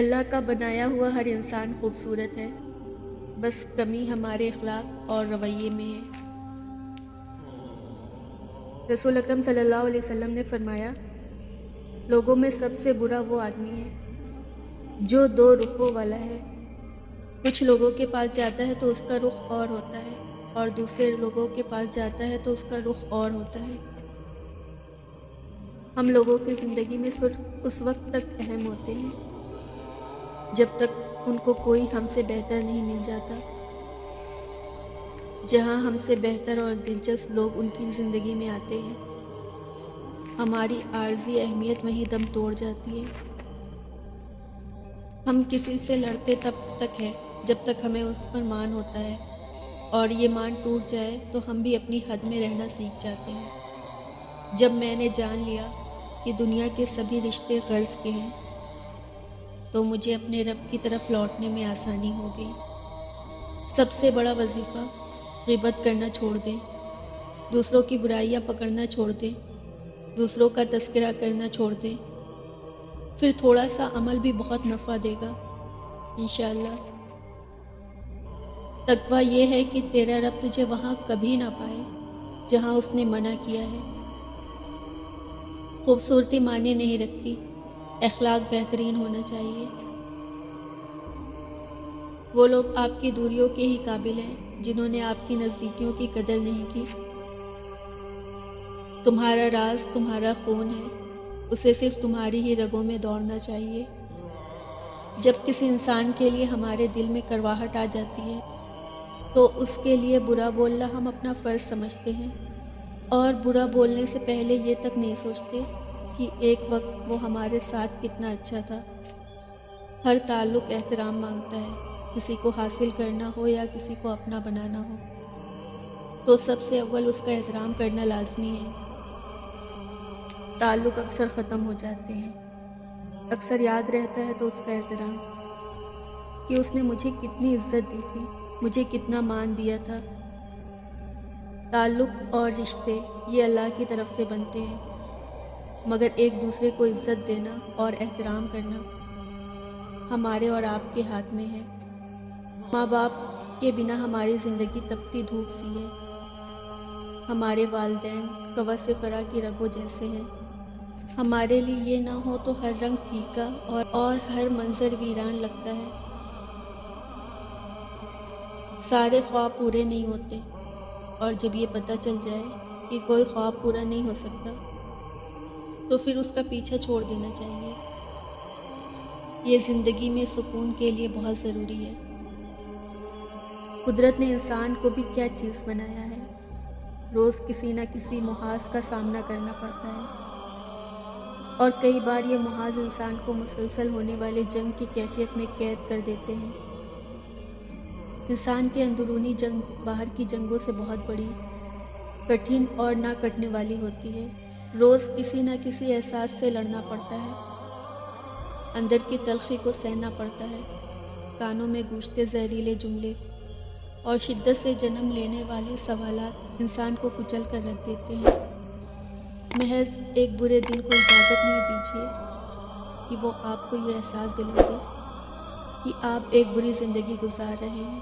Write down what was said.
اللہ کا بنایا ہوا ہر انسان خوبصورت ہے، بس کمی ہمارے اخلاق اور رویے میں ہے۔ رسول اکرم صلی اللہ علیہ وسلم نے فرمایا، لوگوں میں سب سے برا وہ آدمی ہے جو دو رخوں والا ہے۔ کچھ لوگوں کے پاس جاتا ہے تو اس کا رخ اور ہوتا ہے، اور دوسرے لوگوں کے پاس جاتا ہے تو اس کا رخ اور ہوتا ہے۔ ہم لوگوں کی زندگی میں صرف اس وقت تک اہم ہوتے ہیں جب تک ان کو کوئی ہم سے بہتر نہیں مل جاتا۔ جہاں ہم سے بہتر اور دلچسپ لوگ ان کی زندگی میں آتے ہیں، ہماری عارضی اہمیت وہیں دم توڑ جاتی ہے۔ ہم کسی سے لڑتے تب تک ہیں جب تک ہمیں اس پر مان ہوتا ہے، اور یہ مان ٹوٹ جائے تو ہم بھی اپنی حد میں رہنا سیکھ جاتے ہیں۔ جب میں نے جان لیا کہ دنیا کے سبھی رشتے غرض کے ہیں، تو مجھے اپنے رب کی طرف لوٹنے میں آسانی ہو گئی۔ سب سے بڑا وظیفہ غیبت کرنا چھوڑ دیں، دوسروں کی برائیاں پکڑنا چھوڑ دیں، دوسروں کا تذکرہ کرنا چھوڑ دیں، پھر تھوڑا سا عمل بھی بہت نفع دے گا انشاءاللہ۔ تقویٰ یہ ہے کہ تیرا رب تجھے وہاں کبھی نہ پائے جہاں اس نے منع کیا ہے۔ خوبصورتی معنی نہیں رکھتی، اخلاق بہترین ہونا چاہیے۔ وہ لوگ آپ کی دوریوں کے ہی قابل ہیں جنہوں نے آپ کی نزدیکیوں کی قدر نہیں کی۔ تمہارا راز تمہارا خون ہے، اسے صرف تمہاری ہی رگوں میں دوڑنا چاہیے۔ جب کسی انسان کے لیے ہمارے دل میں کرواہٹ آ جاتی ہے تو اس کے لیے برا بولنا ہم اپنا فرض سمجھتے ہیں، اور برا بولنے سے پہلے یہ تک نہیں سوچتے کہ ایک وقت وہ ہمارے ساتھ کتنا اچھا تھا۔ ہر تعلق احترام مانگتا ہے، کسی کو حاصل کرنا ہو یا کسی کو اپنا بنانا ہو تو سب سے اول اس کا احترام کرنا لازمی ہے۔ تعلق اکثر ختم ہو جاتے ہیں، اکثر یاد رہتا ہے تو اس کا احترام، کہ اس نے مجھے کتنی عزت دی تھی، مجھے کتنا مان دیا تھا۔ تعلق اور رشتے یہ اللہ کی طرف سے بنتے ہیں، مگر ایک دوسرے کو عزت دینا اور احترام کرنا ہمارے اور آپ کے ہاتھ میں ہے۔ ماں باپ کے بنا ہماری زندگی تپتی دھوپ سی ہے۔ ہمارے والدین قوس فرا کی رگوں جیسے ہیں۔ ہمارے لیے یہ نہ ہو تو ہر رنگ پھیکا اور ہر منظر ویران لگتا ہے۔ سارے خواب پورے نہیں ہوتے، اور جب یہ پتہ چل جائے کہ کوئی خواب پورا نہیں ہو سکتا تو پھر اس کا پیچھا چھوڑ دینا چاہیے۔ یہ زندگی میں سکون کے لیے بہت ضروری ہے۔ قدرت نے انسان کو بھی کیا چیز بنایا ہے، روز کسی نہ کسی محاذ کا سامنا کرنا پڑتا ہے، اور کئی بار یہ محاذ انسان کو مسلسل ہونے والے جنگ کی کیفیت میں قید کر دیتے ہیں۔ انسان کے اندرونی جنگ باہر کی جنگوں سے بہت بڑی، کٹھن اور نہ کٹنے والی ہوتی ہے۔ روز کسی نہ کسی احساس سے لڑنا پڑتا ہے، اندر کی تلخی کو سہنا پڑتا ہے، کانوں میں گونجتے زہریلے جملے اور شدت سے جنم لینے والے سوالات انسان کو کچل کر رکھ دیتے ہیں۔ محض ایک برے دن کو اجازت نہیں دیجیے کہ وہ آپ کو یہ احساس دلا دے کہ آپ ایک بری زندگی گزار رہے ہیں۔